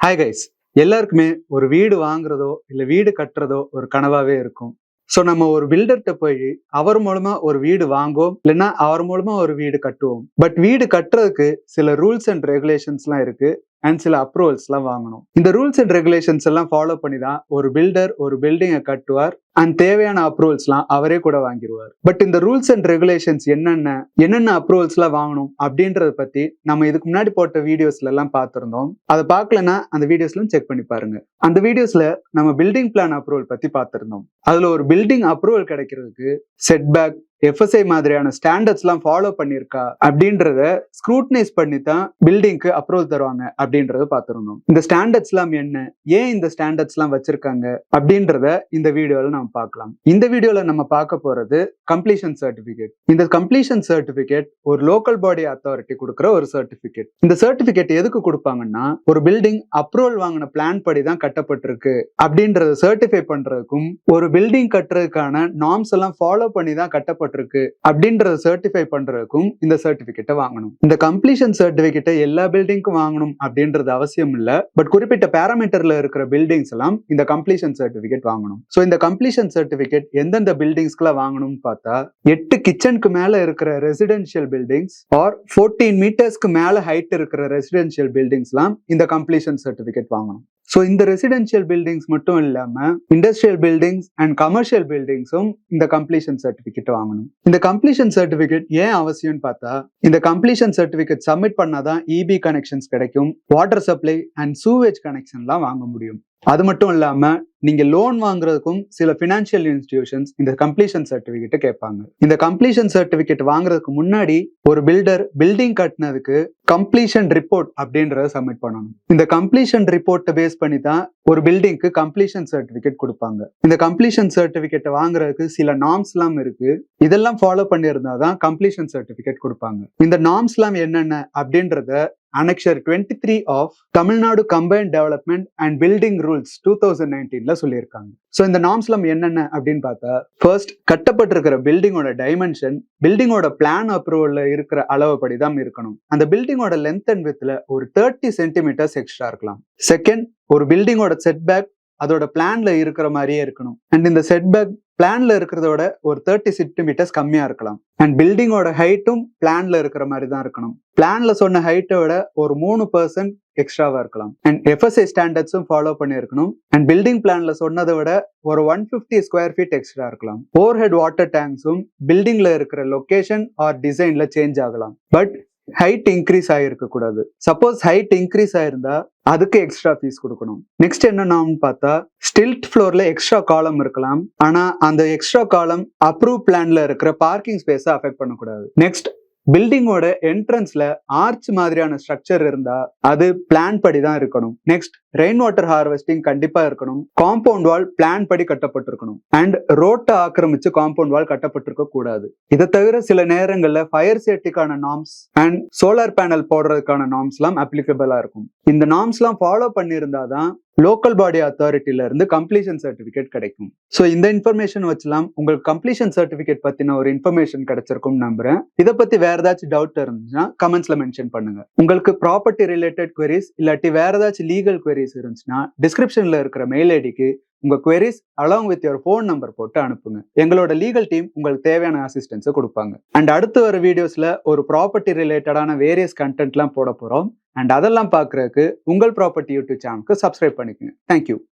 Hi guys, எல்லாருக்குமே ஒரு வீடு வாங்குறதோ இல்ல வீடு கட்டுறதோ ஒரு கனவாவே இருக்கும். ஸோ நம்ம ஒரு பில்டர்கிட்ட போய் அவர் மூலமா ஒரு வீடு வாங்குவோம், இல்லைன்னா அவர் மூலமா ஒரு வீடு கட்டுவோம். பட் வீடு கட்டுறதுக்கு சில ரூல்ஸ் அண்ட் ரெகுலேஷன்ஸ்லாம் இருக்கு அண்ட் சில அப்ரூவல்ஸ்லாம் வாங்கணும். இந்த ரூல்ஸ் அண்ட் ரெகுலேஷன்ஸ் எல்லாம் ஃபாலோ பண்ணி தான் ஒரு பில்டர் ஒரு பில்டிங்கை கட்டுவார் அண்ட் தேவையான அப்ரூவல்ஸ்லாம் அவரே கூட வாங்கிடுவார். பட் இந்த ரூல்ஸ் அண்ட் ரெகுலேஷன்ஸ் என்னென்ன அப்ரூவல்ஸ்லாம் வாங்கணும் அப்படின்றத பத்தி நம்ம இதுக்கு முன்னாடி போட்ட வீடியோஸ்ல எல்லாம் பார்த்திருந்தோம். அதை பார்க்கலன்னா அந்த வீடியோஸ்லாம் செக் பண்ணி பாருங்க. அந்த வீடியோஸ்ல நம்ம பில்டிங் பிளான் அப்ரூவல் பத்தி பார்த்திருந்தோம். அதுல ஒரு பில்டிங் அப்ரூவல் கிடைக்கிறதுக்கு செட்பேக், FSI மாதிரியான ஸ்டாண்டர்ட்ஸ் எல்லாம் ஃபாலோ பண்ணிருக்கா அப்படின்றத ஸ்க்ரூட்டனைஸ் பண்ணி தான் பில்டிங்க்கு அப்ரூவல் தருவாங்க அப்படின்றத பார்த்திருந்தோம். இந்த ஸ்டாண்டர்ட்ஸ் எல்லாம் என்ன, ஏன் இந்த ஸ்டாண்டர்ட்ஸ் எல்லாம் வச்சிருக்காங்க அப்படின்றத இந்த வீடியோல நம்ம பார்க்கலாம். இந்த வீடியோல நம்ம பார்க்க போறது கம்ப்ளீஷன் சர்டிபிகேட். இந்த கம்ப்ளீஷன் சர்டிபிகேட் ஒரு லோக்கல் பாடி அத்தாரிட்டி கொடுக்குற ஒரு சர்டிபிகேட். இந்த சர்டிபிகேட் எதுக்கு கொடுப்பாங்கன்னா, ஒரு பில்டிங் அப்ரூவல் வாங்கின பிளான் படி தான் கட்டப்பட்டிருக்கு அப்படின்றத சர்டிஃபை பண்றதுக்கும், ஒரு பில்டிங் கட்டுறதுக்கான நார்ம்ஸ் எல்லாம் ஃபாலோ பண்ணி தான் கட்டப்பட்டிருக்கு அப்படின்றத சர்டிஃபை பண்றதுக்கும் இந்த சர்டிபிகேட்டை வாங்கணும். இந்த கம்ப்ளீஷன் சர்டிபிகேட்டை எல்லா பில்டிங்க்கும் வாங்கணும் அப்படின்றது அவசியம் இல்ல. பட் குறிப்பிட்ட பேராமீட்டர்ல இருக்கிற பில்டிங்ஸ் எல்லாம் இந்த கம்ப்ளீஷன் சர்டிபிகேட் வாங்கணும். சோ இந்த கம்ப்ளீஷன் சர்டிபிகேட் எந்தெந்த பில்டிங்ஸ்க்குலாம் வாங்கணும்னு பார்த்தா, 8 கிச்சனுக்கு மேல இருக்கிற ரெசிடென்ஷியல் பில்டிங்ஸ் ஆர் 14 மீட்டர்ஸ்க்கு மேல ஹைட் இருக்கிற ரெசிடென்ஷியல் பில்டிங்ஸ்லாம் இந்த கம்ப்ளீஷன் சர்டிபிகேட் வாங்கணும். ஸோ இந்த ரெசிடென்ஷியல் பில்டிங்ஸ் மட்டும் இல்லாம இண்டஸ்ட்ரியல் பில்டிங்ஸ் அண்ட் கமர்ஷியல் பில்டிங்ஸும் இந்த கம்ப்ளீஷன் சர்டிபிகேட் வாங்கணும். இந்த கம்ப்ளீஷன் சர்டிபிகேட் ஏன் அவசியம்னு பார்த்தா, இந்த கம்ப்ளீஷன் சர்டிபிகேட் சப்மிட் பண்ணாதான் EB கனெக்ஷன்ஸ் கிடைக்கும், வாட்டர் சப்ளை அண்ட் சூவேஜ் கனெக்ஷன்லாம் வாங்க முடியும். அது மட்டும் இல்லாம நீங்க லோன் வாங்குறதுக்கும் சில பினான்சியல் இன்ஸ்டிடியூஷன்ஸ் இந்த கம்ப்ளீஷன் சர்டிபிகேட் கேட்பாங்க. இந்த கம்ப்ளீஷன் சர்டிபிகேட் வாங்குறதுக்கு முன்னாடி ஒரு பில்டர் பில்டிங் கட்டினதுக்கு கம்ப்ளீஷன் ரிப்போர்ட் அப்படின்றத சப்மிட் பண்ணணும். இந்த கம்ப்ளீஷன் ரிப்போர்ட்டை பேஸ் பண்ணி தான் ஒரு பில்டிங்க்கு கம்ப்ளீஷன் சர்டிபிகேட் கொடுப்பாங்க. இந்த கம்ப்ளீஷன் சர்டிபிகேட்டை வாங்குறதுக்கு சில நார்ம்ஸ் எல்லாம் இருக்கு. இதெல்லாம் ஃபாலோ பண்ணியிருந்தாதான் கம்ப்ளீஷன் சர்டிபிகேட் கொடுப்பாங்க. இந்த நார்ம்ஸ் எல்லாம் என்னென்ன அப்படின்றத annexure 23 of Tamil Nadu combined development and building rules 2019ல சொல்லியிருக்காங்க. ஸோ இந்த நார்ம்ஸ் எல்லாம் என்னென்ன அப்படின்னு பார்த்தா, ஃபர்ஸ்ட் கட்டப்பட்டிருக்கிற பில்டிங்கோட டைமென்ஷன் பில்டிங்கோட பிளான் அப்ரூவல்ல இருக்கிற அளவுப்படி தான் இருக்கணும். அந்த பில்டிங்கோட லென்த் அண்ட் வித்ல ஒரு 30 சென்டிமீட்டர்ஸ் எக்ஸ்ட்ரா இருக்கலாம். செகண்ட், ஒரு பில்டிங்கோட செட்பேக் அதோட பிளான்ல இருக்கிற மாதிரியே இருக்கணும். அண்ட் இந்த செட்பேக் பிளான்ல இருக்கிறதோட ஒரு 30 சென்டிமீட்டர்ஸ் கம்மியா இருக்கலாம். அண்ட் பில்டிங்கோட ஹைட்டும் பிளான்ல இருக்கிற மாதிரி தான் இருக்கணும். பிளான்ல சொன்ன ஹைட்டை விட ஒரு 3% எக்ஸ்ட்ராவா இருக்கலாம். அண்ட் FSI ஸ்டாண்டர்ட்ஸும் ஃபாலோ பண்ணியிருக்கணும். அண்ட் பில்டிங் பிளான்ல சொன்னதை விட ஒரு 150 ஸ்கொயர் ஃபீட் எக்ஸ்ட்ரா இருக்கலாம். ஓவர் ஹெட் வாட்டர் டேங்க்ஸும் பில்டிங்ல இருக்கிற லொகேஷன் ஆர் டிசைன்ல சேஞ்ச் ஆகலாம். பட் ஹைட் இன்க்ரீஸ் ஆகிருக்க கூடாது. சப்போஸ் ஹைட் இன்க்ரீஸ் ஆயிருந்தா அதுக்கு எக்ஸ்ட்ரா ஃபீஸ் கொடுக்கணும். நெக்ஸ்ட் என்னன்னு பார்த்தா, ஸ்டில்ட் ஃப்ளோர்ல எக்ஸ்ட்ரா காலம் இருக்கலாம். ஆனா அந்த எக்ஸ்ட்ரா காலம் அப்ரூவ் பிளான்ல இருக்கிற பார்க்கிங் ஸ்பேஸை அஃபெக்ட் பண்ணக்கூடாது. நெக்ஸ்ட், பில்டிங்கோட என்ட்ரன்ஸ்ல ஆர்ச் மாதிரியான ஸ்ட்ரக்சர் இருந்தா அது பிளான் படி தான் இருக்கணும். நெக்ஸ்ட், ரெயின் வாட்டர் ஹார்வெஸ்டிங் கண்டிப்பா இருக்கணும். காம்பவுண்ட் வால் பிளான் படி கட்டப்பட்டிருக்கணும். அண்ட் ரோட்டை ஆக்கிரமிச்சு காம்பவுண்ட் வால் கட்டப்பட்டிருக்க கூடாது. இதை தவிர சில நேரங்கள்ல ஃபயர் சேஃப்டிக்கான நார்ம்ஸ் அண்ட் சோலார் பேனல் போடுறதுக்கான நார்ம்ஸ் எல்லாம் அப்ளிகபிளா இருக்கும். இந்த நார்ம்ஸ் எல்லாம் ஃபாலோ பண்ணியிருந்தாதான் லோக்கல் பாடி அத்தாரிட்டில இருந்து கம்ப்ளீஷன் சர்டிபிகேட் கிடைக்கும். ஸோ இந்த இன்ஃபர்மேஷன் வச்சுலாம் உங்களுக்கு கம்ப்ளீஷன் சர்டிபிகேட் பத்தின ஒரு இன்ஃபர்மேஷன் கிடைச்சிருக்கும் நம்புறேன். இதை பத்தி வேற ஏதாச்சும் டவுட் இருந்துச்சுன்னா கமெண்ட்ஸ்ல மென்ஷன் பண்ணுங்க. உங்களுக்கு ப்ராப்பர்ட்டி ரிலேட்டட் குவரிஸ் இல்லாட்டி வேற ஏதாச்சும் லீகல் குவரிஸ் இருந்துச்சுன்னா டிஸ்கிரிப்ஷன்ல இருக்கிற மெயில் ஐடிக்கு உங்க queries along with your phone number போட்டு அனுப்புங்க. எங்களோட லீகல் டீம் உங்களுக்கு தேவையான அசிஸ்டன்ஸை கொடுப்பாங்க. அண்ட் அடுத்து வர வீடியோஸ்ல ஒரு ப்ராப்பர்ட்டி ரிலேட்டடான வேரியஸ் கண்டென்ட்லாம் போட போறோம். அண்ட் அதெல்லாம் பார்க்கறதுக்கு உங்கள் ப்ராப்பர்ட்டி யூடியூப் சேனலுக்கு சப்ஸ்கிரைப் பண்ணிக்கோங்க. தேங்க்யூ.